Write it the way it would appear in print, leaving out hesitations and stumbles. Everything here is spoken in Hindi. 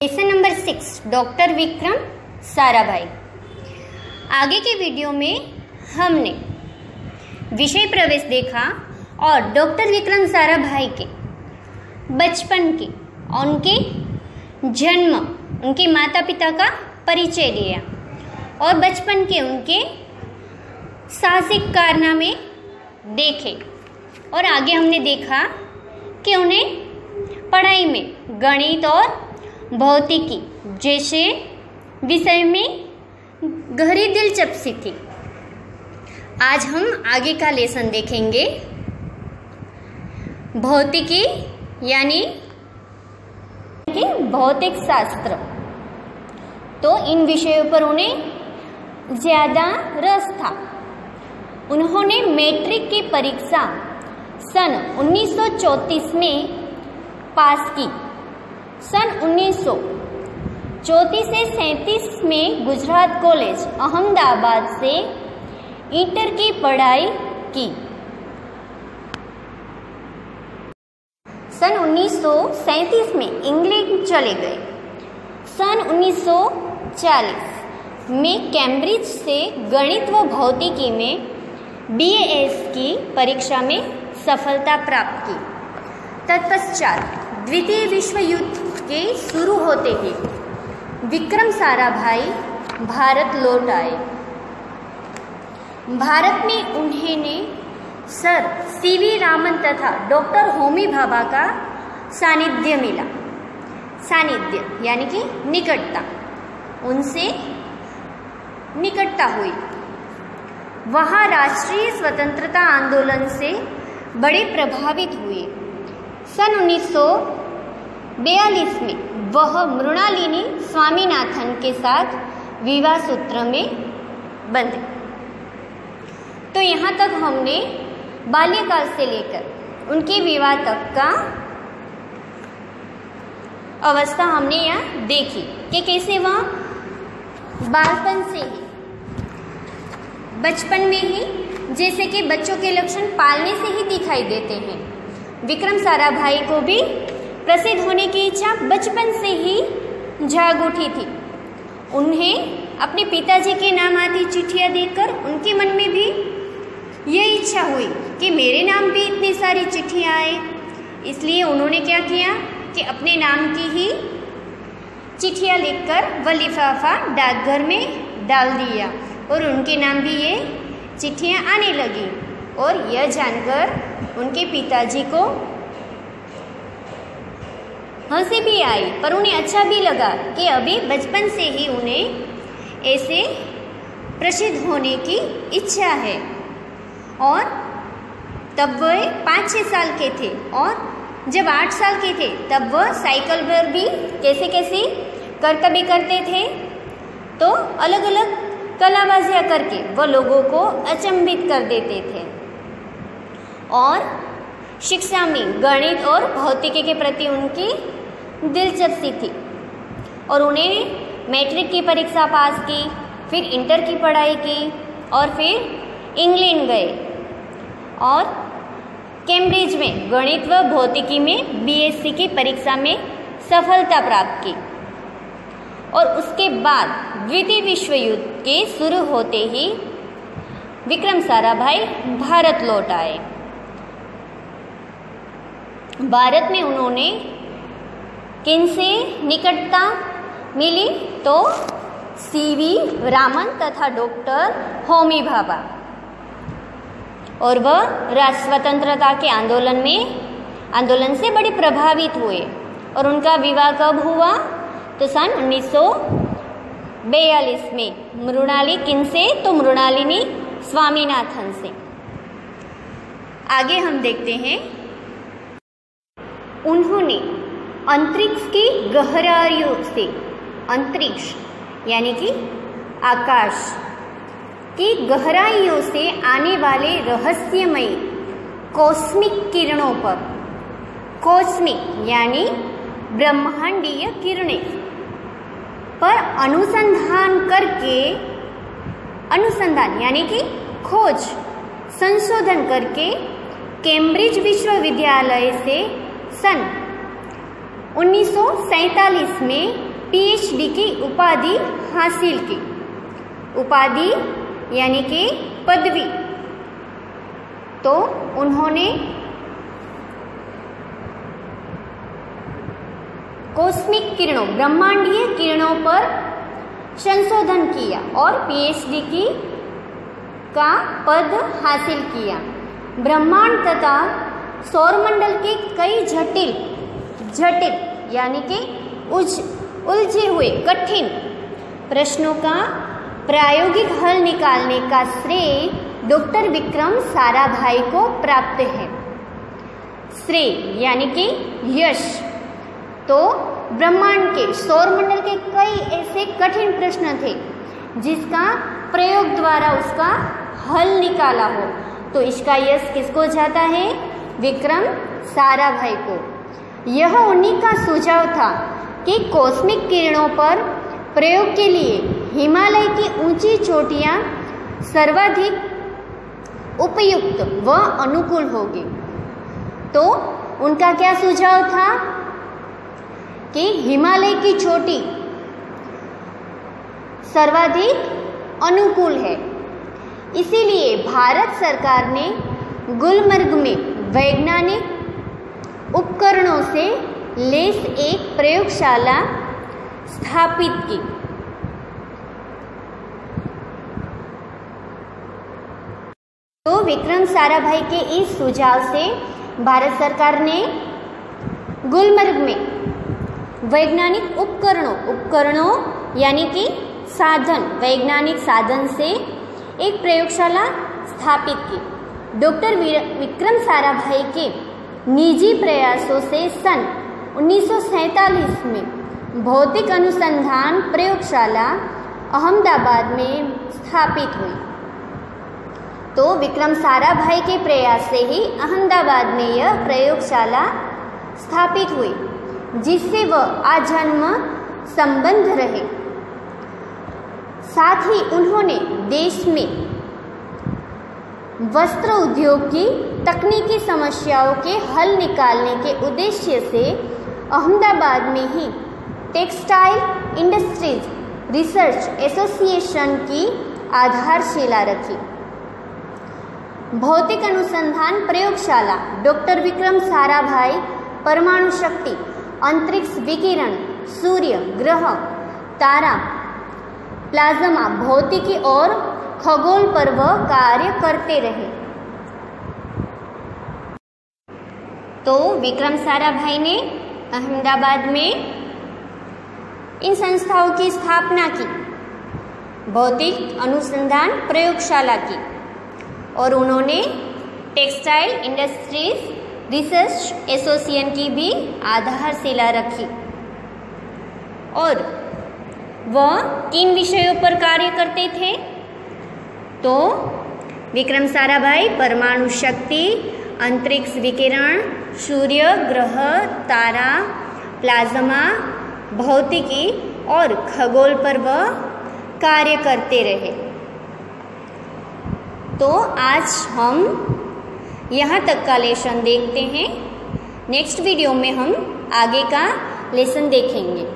Lesson number 6 doctor Vikram Sarabhai. आगे के वीडियो में हमने विषय प्रवेश देखा और डॉक्टर विक्रम साराभाई के बचपन के और उनके जन्म, उनके माता पिता का परिचय दिया और बचपन के उनके साहसिक कारनामे देखे। और आगे हमने देखा कि उन्हें पढ़ाई में गणित और भौतिकी जैसे विषय में गहरी दिलचस्पी थी। आज हम आगे का लेसन देखेंगे, भौतिकी यानी कि भौतिक शास्त्र। तो इन विषयों पर उन्हें ज़्यादा रस था। उन्होंने मैट्रिक की परीक्षा सन 1934 में पास की। सन 1934 से 37 में गुजरात कॉलेज अहमदाबाद से इंटर की पढ़ाई की। सन 1937 में इंग्लैंड चले गए। सन 1940 में कैम्ब्रिज से गणित व भौतिकी में BAS की परीक्षा में सफलता प्राप्त की। तत्पश्चात द्वितीय विश्व युद्ध के शुरू होते ही विक्रम साराभाई भारत लौट आए। भारत में उन्हें सर CV रामन तथा डॉक्टर होमी भाभा का सानिध्य मिला। सानिध्य यानी कि निकटता, उनसे निकटता हुई। वहाँ राष्ट्रीय स्वतंत्रता आंदोलन से बड़े प्रभावित हुए। सन 1942 में वह मृणालिनी स्वामीनाथन के साथ विवाह सूत्र में बंधे। तो यहाँ तक हमने बाल्यकाल से लेकर उनके विवाह तक का अवस्था हमने यहाँ देखी कि कैसे वह बालपन से ही, बचपन में ही, जैसे कि बच्चों के लक्षण पालने से ही दिखाई देते हैं। विक्रम साराभाई को भी प्रसिद्ध होने की इच्छा बचपन से ही जाग उठी थी। उन्हें अपने पिताजी के नाम आती चिट्ठियाँ देखकर उनके मन में भी यह इच्छा हुई कि मेरे नाम भी इतनी सारी चिट्ठियाँ आए। इसलिए उन्होंने क्या किया कि अपने नाम की ही चिट्ठियाँ लिखकर वह लिफाफा डाकघर में डाल दिया और उनके नाम भी ये चिट्ठियाँ आने लगी। और यह जानकर उनके पिताजी को हंसी भी आई, पर उन्हें अच्छा भी लगा कि अभी बचपन से ही उन्हें ऐसे प्रसिद्ध होने की इच्छा है। और तब वह 5-6 साल के थे और जब 8 साल के थे तब वह साइकिल पर भी कैसे कैसे करतबी करते थे। तो अलग अलग कलाबाजियाँ करके वह लोगों को अचंभित कर देते थे। और शिक्षा में गणित और भौतिकी के प्रति उनकी दिलचस्पी थी और उन्हें मैट्रिक की परीक्षा पास की, फिर इंटर की पढ़ाई की और फिर इंग्लैंड गए और कैम्ब्रिज में गणित व भौतिकी में BSc की परीक्षा में सफलता प्राप्त की। और उसके बाद द्वितीय विश्व युद्ध के शुरू होते ही विक्रम साराभाई भारत लौट आए। भारत में उन्होंने किनसे निकटता मिली तो CV रामन तथा डॉक्टर होमी भाभा। और वह राष्ट्र स्वतंत्रता के आंदोलन से बड़े प्रभावित हुए। और उनका विवाह कब हुआ तो सन 1942 में मृणाली किनसे तो मृणालिनी स्वामीनाथन से। आगे हम देखते हैं, उन्होंने अंतरिक्ष की गहराइयों से, अंतरिक्ष यानी कि आकाश की गहराइयों से आने वाले रहस्यमयी कॉस्मिक किरणों पर, कॉस्मिक यानी ब्रह्मांडीय किरणें पर अनुसंधान यानी कि खोज संशोधन करके कैम्ब्रिज विश्वविद्यालय से सन 1947 में पीएचडी की उपाधि हासिल की। उपाधि यानी कि पदवी। तो उन्होंने कॉस्मिक किरणों, ब्रह्मांडीय किरणों पर संशोधन किया और पीएचडी का पद हासिल किया। ब्रह्मांड तथा सौरमंडल के कई जटिल यानी कि उलझे हुए कठिन प्रश्नों का प्रायोगिक हल निकालने का श्रेय डॉक्टर विक्रम साराभाई को प्राप्त है। श्रेय यानी कि यश। तो ब्रह्मांड के, सौरमंडल के कई ऐसे कठिन प्रश्न थे जिसका प्रयोग द्वारा उसका हल निकाला हो, तो इसका यश किसको जाता है? विक्रम साराभाई को। यह उन्हीं का सुझाव था कि कॉस्मिक किरणों पर प्रयोग के लिए हिमालय की ऊंची चोटियां सर्वाधिक उपयुक्त व अनुकूल होगी। तो उनका क्या सुझाव था कि हिमालय की चोटी सर्वाधिक अनुकूल है। इसीलिए भारत सरकार ने गुलमर्ग में वैज्ञानिक उपकरणों से लैस एक प्रयोगशाला स्थापित की। तो विक्रम साराभाई के इस सुझाव से भारत सरकार ने गुलमर्ग में वैज्ञानिक उपकरणों यानी कि साधन, वैज्ञानिक साधन से एक प्रयोगशाला स्थापित की। डॉक्टर विक्रम साराभाई के निजी प्रयासों से सन 1947 में भौतिक अनुसंधान प्रयोगशाला अहमदाबाद में स्थापित हुई। तो विक्रम साराभाई के प्रयास से ही अहमदाबाद में यह प्रयोगशाला स्थापित हुई, जिससे वह आजन्म संबंध रहे। साथ ही उन्होंने देश में वस्त्र उद्योग की तकनीकी समस्याओं के हल निकालने के उद्देश्य से अहमदाबाद में ही टेक्सटाइल इंडस्ट्रीज रिसर्च एसोसिएशन की आधारशिला रखी। भौतिक अनुसंधान प्रयोगशाला डॉक्टर विक्रम साराभाई परमाणु शक्ति, अंतरिक्ष विकिरण, सूर्य, ग्रह, तारा, प्लाज्मा भौतिकी और खगोल पर वह कार्य करते रहे। तो विक्रम साराभाई ने अहमदाबाद में इन संस्थाओं की स्थापना की, भौतिक अनुसंधान प्रयोगशाला की, और उन्होंने टेक्सटाइल इंडस्ट्रीज रिसर्च एसोसिएशन की भी आधारशिला रखी। और वह किन विषयों पर कार्य करते थे? तो विक्रम साराभाई परमाणु शक्ति, अंतरिक्ष विकिरण, सूर्य, ग्रह, तारा, प्लाज्मा भौतिकी और खगोल पर वह कार्य करते रहे। तो आज हम यहाँ तक का लेसन देखते हैं। नेक्स्ट वीडियो में हम आगे का लेसन देखेंगे।